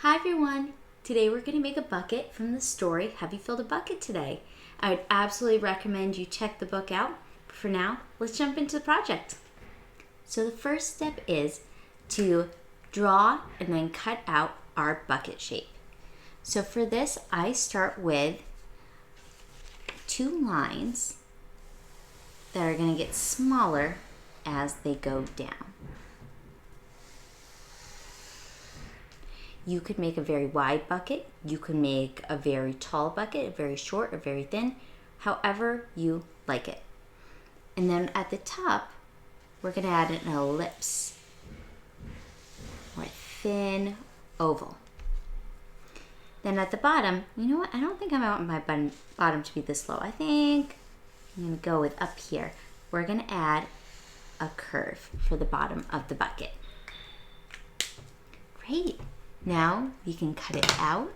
Hi everyone! Today we're going to make a bucket from the story Have You Filled a Bucket Today? I would absolutely recommend you check the book out. But for now, let's jump into the project. So the first step is to draw and then cut out our bucket shape. So for this, I start with 2 lines that are going to get smaller as they go down. You could make a very wide bucket. You could make a very tall bucket, a very short, or very thin, however you like it. And then at the top, we're going to add an ellipse or a thin oval. Then at the bottom, you know what? I don't think I want my bottom to be this low. I think I'm going to go with up here. We're going to add a curve for the bottom of the bucket. Great. Now we can cut it out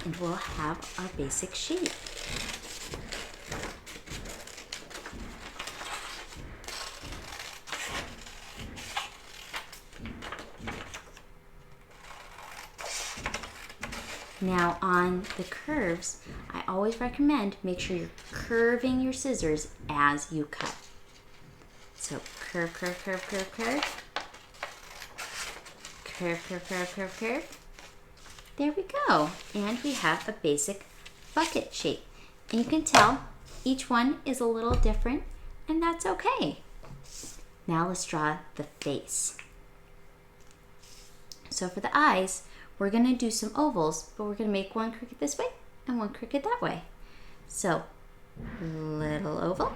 and we'll have our basic shape. Now on the curves, I always recommend make sure you're curving your scissors as you cut. So curve, curve, curve, curve, curve. Curve, curve, curve, curve, curve. There we go. And we have a basic bucket shape. And you can tell each one is a little different, and that's okay. Now let's draw the face. So for the eyes, we're going to do some ovals, but we're going to make one crooked this way and one crooked that way. So little oval,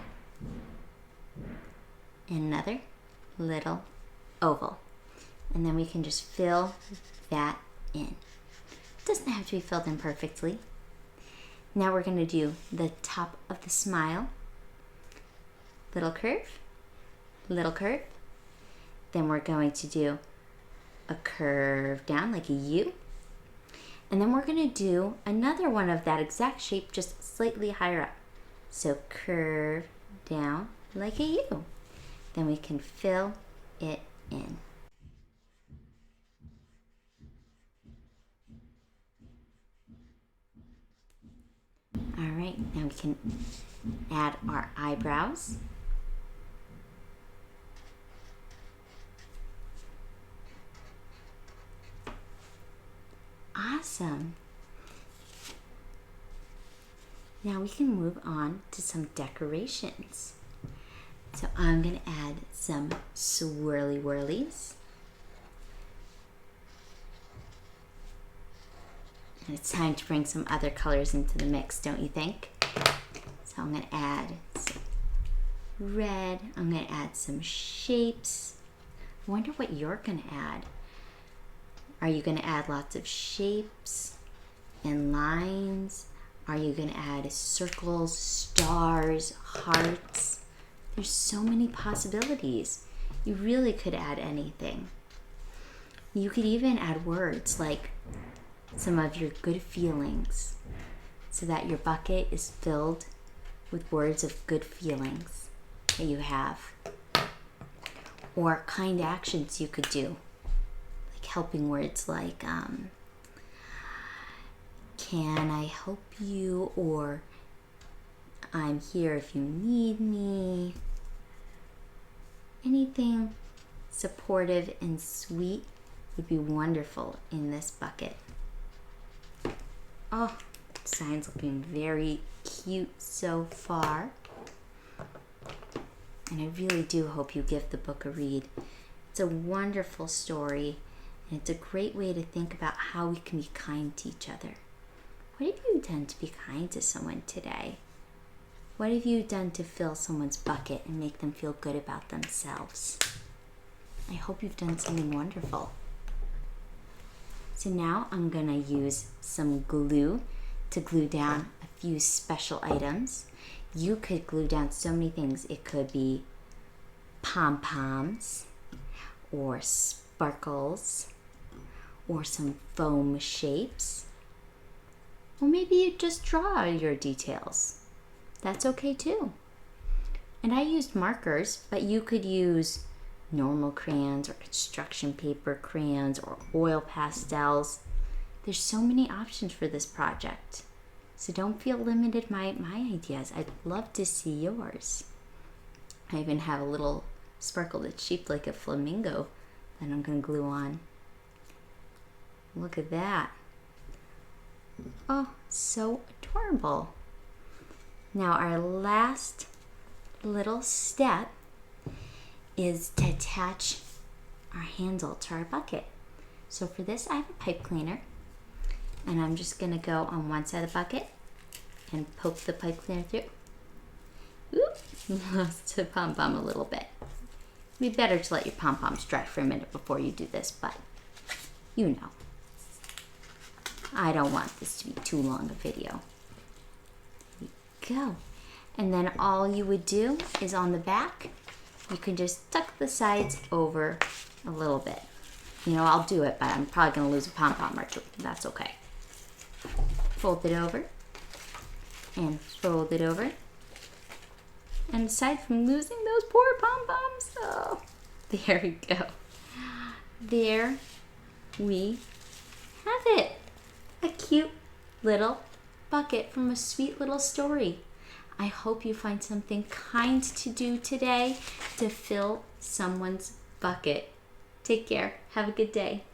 another little oval. And then we can just fill that in. It doesn't have to be filled in perfectly. Now we're going to do the top of the smile. Little curve, little curve. Then we're going to do a curve down like a U. And then we're going to do another one of that exact shape, just slightly higher up. So curve down like a U. Then we can fill it in. All right, now we can add our eyebrows. Awesome. Now we can move on to some decorations. So I'm going to add some swirly whirlies. And it's time to bring some other colors into the mix, don't you think? So I'm going to add some red. I'm going to add some shapes. I wonder what you're going to add. Are you going to add lots of shapes and lines? Are you going to add circles, stars, hearts? There's so many possibilities. You really could add anything. You could even add words like some of your good feelings so that your bucket is filled with words of good feelings that you have. Or kind actions you could do, like helping words like can I help you, or I'm here if you need me. Anything supportive and sweet would be wonderful in this bucket. Oh, the design's looking very cute so far. And I really do hope you give the book a read. It's a wonderful story, and it's a great way to think about how we can be kind to each other. What have you done to be kind to someone today? What have you done to fill someone's bucket and make them feel good about themselves? I hope you've done something wonderful. So now I'm going to use some glue to glue down a few special items. You could glue down so many things. It could be pom-poms or sparkles or some foam shapes. Or maybe you just draw your details. That's okay too. And I used markers, but you could use normal crayons or construction paper crayons or oil pastels. There's so many options for this project. So don't feel limited by my ideas. I'd love to see yours. I even have a little sparkle that's shaped like a flamingo that I'm going to glue on. Look at that. Oh, so adorable. Now our last little step is to attach our handle to our bucket. So for this, I have a pipe cleaner, and I'm just gonna go on one side of the bucket and poke the pipe cleaner through. Oop, lost the pom-pom a little bit. It'd be better to let your pom-poms dry for a minute before you do this, but you know. I don't want this to be too long a video. There you go. And then all you would do is on the back, you can just tuck the sides over a little bit. You know, I'll do it, but I'm probably gonna lose a pom-pom or two. That's okay. Fold it over and fold it over. And aside from losing those poor pom-poms, oh, there we go. There we have it. A cute little bucket from a sweet little story. I hope you find something kind to do today to fill someone's bucket. Take care. Have a good day.